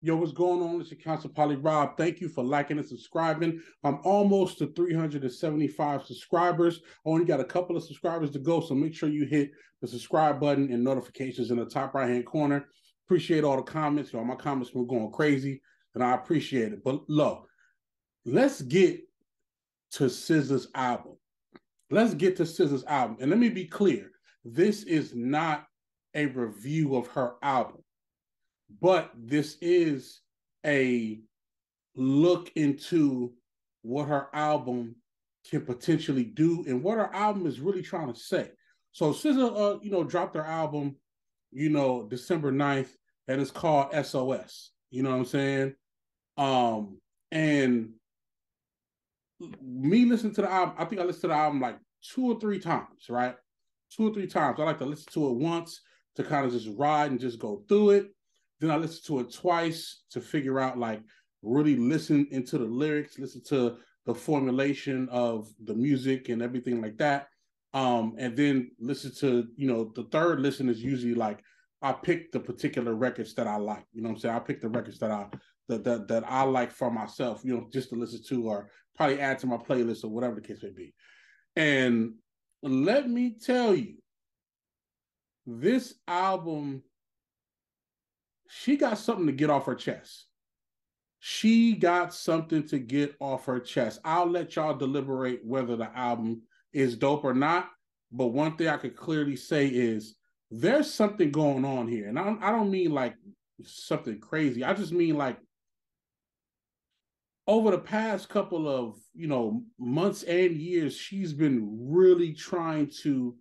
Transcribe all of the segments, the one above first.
Yo, what's going on? It's your Council Poly Rob. Thank you for liking and subscribing. I'm almost to 375 subscribers. I only got a couple of subscribers to go, so make sure you hit the subscribe button and notifications in the top right-hand corner. Appreciate all the comments. Yo, my comments were going crazy, and I appreciate it. But look, let's get to SZA's album. Let's get to SZA's album. And let me be clear. This is not a review of her album. But this is a look into what her album can potentially do and what her album is really trying to say. So SZA, dropped her album, December 9th, and it's called SOS. You know what I'm saying? And me listening to the album, I think I listened to the album like 2 or 3 times, right? 2 or 3 times. I like to listen to it once to kind of just ride and just go through it. Then I listened to it twice to figure out, like, really listen into the lyrics, listen to the formulation of the music and everything like that. And then listen to, the third listen is usually like, I pick the particular records that I like. You know what I'm saying? I pick the records that I like for myself, just to listen to or probably add to my playlist or whatever the case may be. And let me tell you, this album, she got something to get off her chest. She got something to get off her chest. I'll let y'all deliberate whether the album is dope or not. But one thing I could clearly say is there's something going on here. And I don't mean like something crazy. I just mean like over the past couple of, months and years, she's been really trying to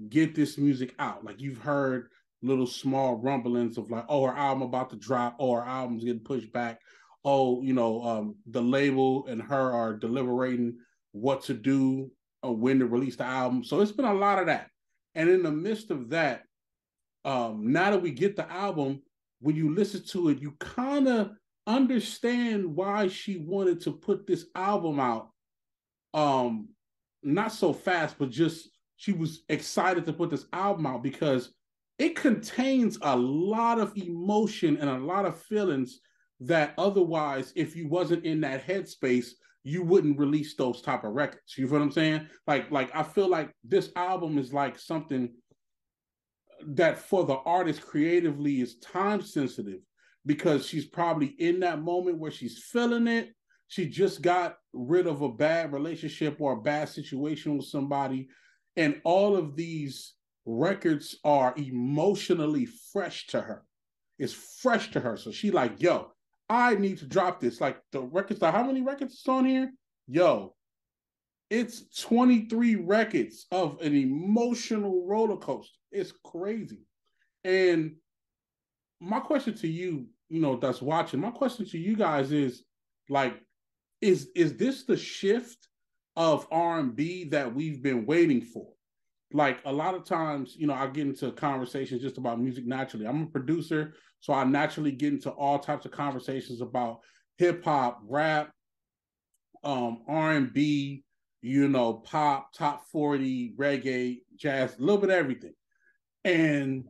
get this music out. Like you've heard little small rumblings of like, oh, her album about to drop, or her album's getting pushed back. Oh, the label and her are deliberating what to do or when to release the album. So it's been a lot of that. And in the midst of that, now that we get the album, when you listen to it, you kind of understand why she wanted to put this album out. Not so fast, but just she was excited to put this album out because it contains a lot of emotion and a lot of feelings that otherwise, if you wasn't in that headspace, you wouldn't release those type of records. You know what I'm saying? Like I feel like this album is like something that for the artist creatively is time sensitive because she's probably in that moment where she's feeling it. She just got rid of a bad relationship or a bad situation with somebody. And all of these records are emotionally fresh to her. It's fresh to her. So she like, yo, I need to drop this. Like the records, how many records is on here? Yo, it's 23 records of an emotional roller coaster. It's crazy. And my question to you, that's watching, my question to you guys is like, is this the shift of R&B that we've been waiting for? Like a lot of times, I get into conversations just about music naturally. I'm a producer, so I naturally get into all types of conversations about hip hop, rap, R&B, pop, top 40, reggae, jazz, a little bit of everything. And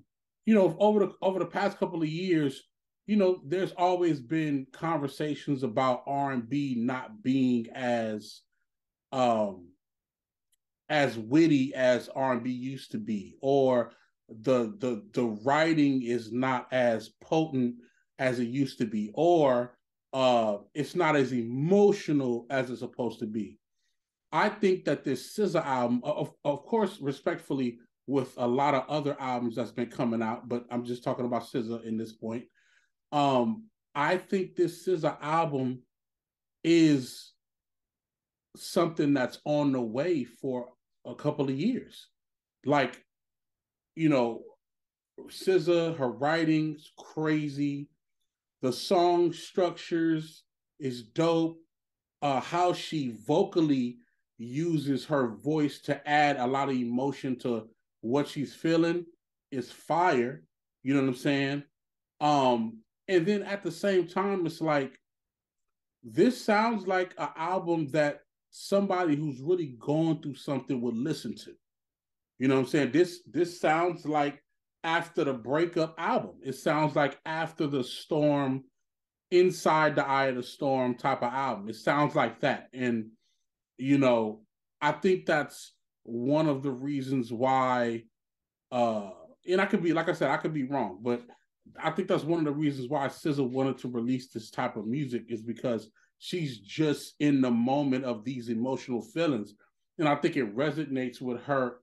over the past couple of years, there's always been conversations about R&B not being as witty as R&B used to be, or the writing is not as potent as it used to be, or it's not as emotional as it's supposed to be. I think that this SZA album, of course, respectfully, with a lot of other albums that's been coming out, but I'm just talking about SZA in this point. I think this SZA album is something that's on the way for a couple of years. Like, SZA, her writing's crazy. The song structures is dope. How she vocally uses her voice to add a lot of emotion to what she's feeling is fire. You know what I'm saying? And then at the same time, it's like, this sounds like an album that somebody who's really going through something would listen to. You know what I'm saying? This sounds like after the breakup album. It sounds like after the storm inside the eye of the storm type of album. It sounds like that. And, you know, I think that's one of the reasons why, and I could be, like I said, I could be wrong, but I think that's one of the reasons why SZA wanted to release this type of music, is because she's just in the moment of these emotional feelings. And I think it resonates with her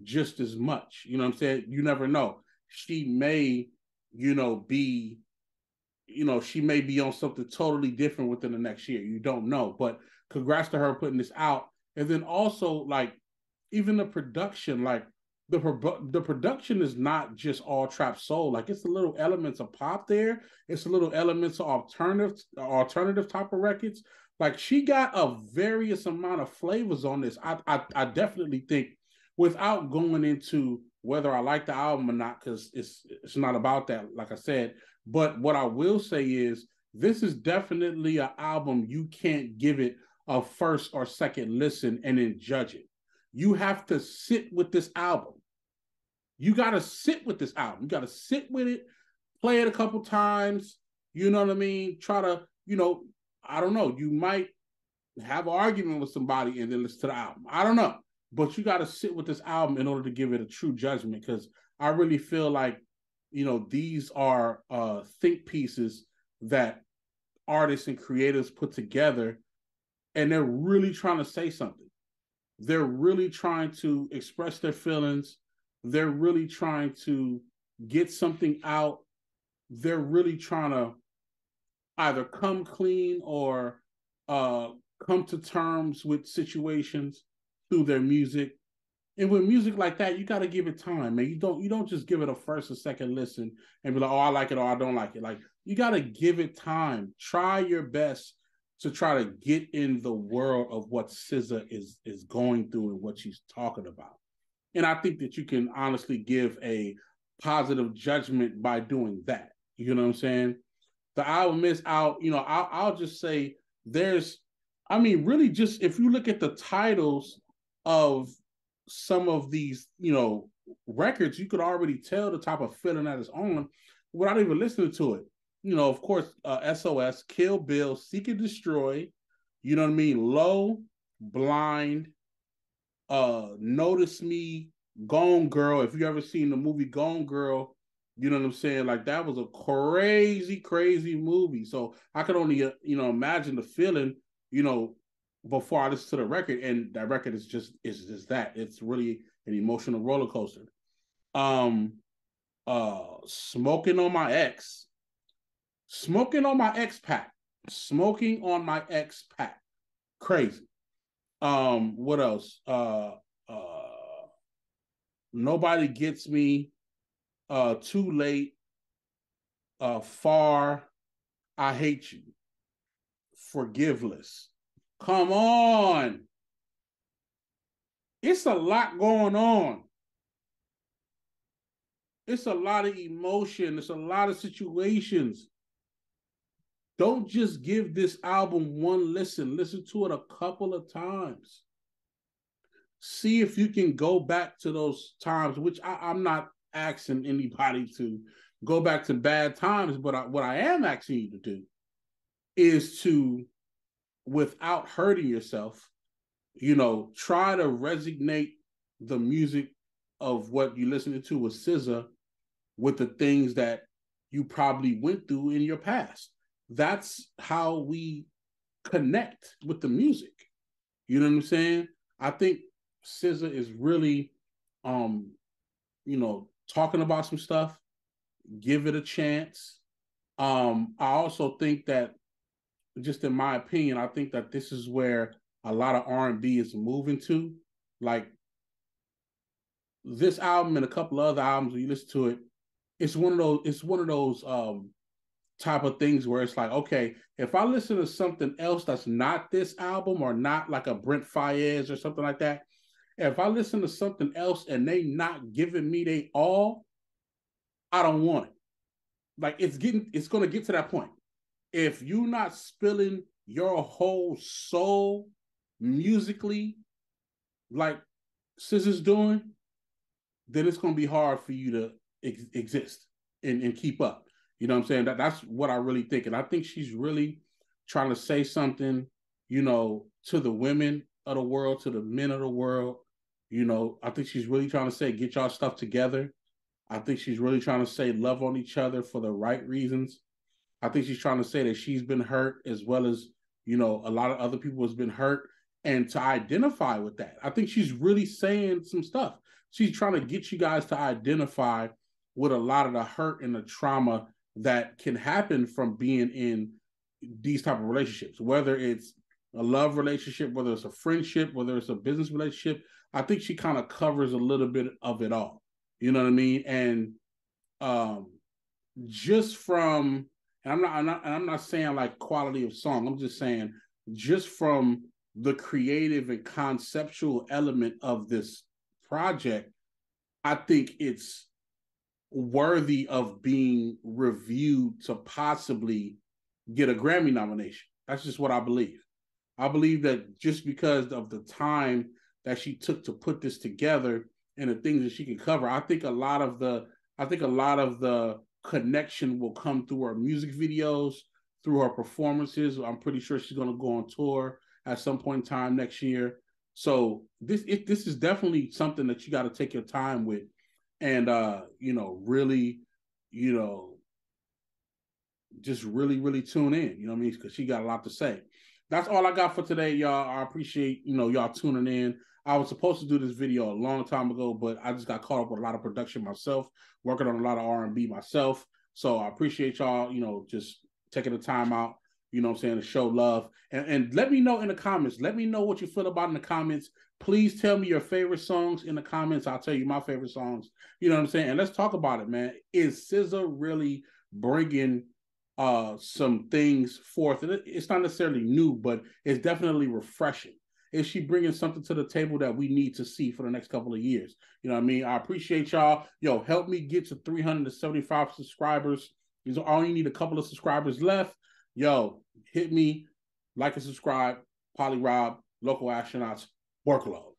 just as much. You know what I'm saying? You never know. She may, be, she may be on something totally different within the next year. You don't know. But congrats to her putting this out. And then also, like, even the production, like, the production is not just all trap soul. Like, it's a little elements of pop there. It's a little elements of alternative type of records. Like, she got a various amount of flavors on this. I definitely think, without going into whether I like the album or not, because it's not about that, like I said. But what I will say is, this is definitely an album you can't give it a first or second listen and then judge it. You have to sit with this album. You got to sit with this album. You got to sit with it, play it a couple times. You know what I mean? Try to, I don't know. You might have an argument with somebody and then listen to the album. I don't know. But you got to sit with this album in order to give it a true judgment, because I really feel like, these are think pieces that artists and creators put together, and they're really trying to say something. They're really trying to express their feelings. They're really trying to get something out. They're really trying to either come clean or come to terms with situations through their music. And with music like that, you got to give it time, man. You don't just give it a first or second listen and be like, oh, I like it or I don't like it. Like, you got to give it time. Try your best to try to get in the world of what SZA is going through and what she's talking about. And I think that you can honestly give a positive judgment by doing that. You know what I'm saying? The album is out. I'll just say really, just if you look at the titles of some of these, records, you could already tell the type of feeling that is on without even listening to it. Of course, SOS, Kill Bill, Seek and Destroy, you know what I mean? Low, Blind, Notice Me, Gone Girl. If you ever seen the movie Gone Girl, you know what I'm saying? Like, that was a crazy, crazy movie. So I could only, imagine the feeling, before I listen to the record. And that record is just that. It's really an emotional roller coaster. Smoking on My Ex. Smoking on My Ex pack. Smoking on My Ex pack. Crazy. What else? Nobody Gets Me. Too Late. Far. I Hate You. Forgiveless. Come on. It's a lot going on. It's a lot of emotion. It's a lot of situations. Don't just give this album one listen. Listen to it a couple of times. See if you can go back to those times, which I'm not asking anybody to go back to bad times, but what I am asking you to do is to, without hurting yourself, try to resonate the music of what you're listening to with SZA with the things that you probably went through in your past. That's how we connect with the music. You know what I'm saying? I think SZA is really, talking about some stuff. Give it a chance. I also think that, just in my opinion, I think that this is where a lot of R&B is moving to. Like, this album and a couple of other albums, when you listen to it, it's one of those type of things where it's like, okay, if I listen to something else that's not this album, or not like a Brent Faiyaz or something like that, if I listen to something else and they not giving me they all, I don't want it. Like, it's going to get to that point. If you're not spilling your whole soul musically, like SZA's doing, then it's going to be hard for you to exist and keep up. You know what I'm saying? That's what I really think. And I think she's really trying to say something, you know, to the women of the world, to the men of the world. You know, I think she's really trying to say, get y'all stuff together. I think she's really trying to say love on each other for the right reasons. I think she's trying to say that she's been hurt as well as, you know, a lot of other people has been hurt, and to identify with that. I think she's really saying some stuff. She's trying to get you guys to identify with a lot of the hurt and the trauma that can happen from being in these type of relationships, whether it's a love relationship, whether it's a friendship, whether it's a business relationship. I think she kind of covers a little bit of it all. You know what I mean? And just from, and I'm not saying like quality of song. I'm just saying just from the creative and conceptual element of this project, I think it's worthy of being reviewed to possibly get a Grammy nomination. That's just what I believe. I believe that just because of the time that she took to put this together and the things that she can cover, I think a lot of the connection will come through her music videos, through her performances. I'm pretty sure she's going to go on tour at some point in time next year. So this is definitely something that you got to take your time with, and you know, really, you know, just really tune in. You know what I mean? Because she got a lot to say. That's all I got for today, y'all. I appreciate, you know, y'all tuning in. I was supposed to do this video a long time ago, but I just got caught up with a lot of production myself, working on a lot of R&B myself. So I appreciate y'all, you know, just taking the time out, you know what I'm saying, to show love. And let me know in the comments. Let me know what you feel about in the comments. Please tell me your favorite songs in the comments. I'll tell you my favorite songs. You know what I'm saying? And let's talk about it, man. Is SZA really bringing some things forth? And it's not necessarily new, but it's definitely refreshing. Is she bringing something to the table that we need to see for the next couple of years? You know what I mean? I appreciate y'all. Yo, help me get to 375 subscribers. These are all you need, a couple of subscribers left. Yo, hit me, like and subscribe. Poly Rob, Local Astronauts, Workload.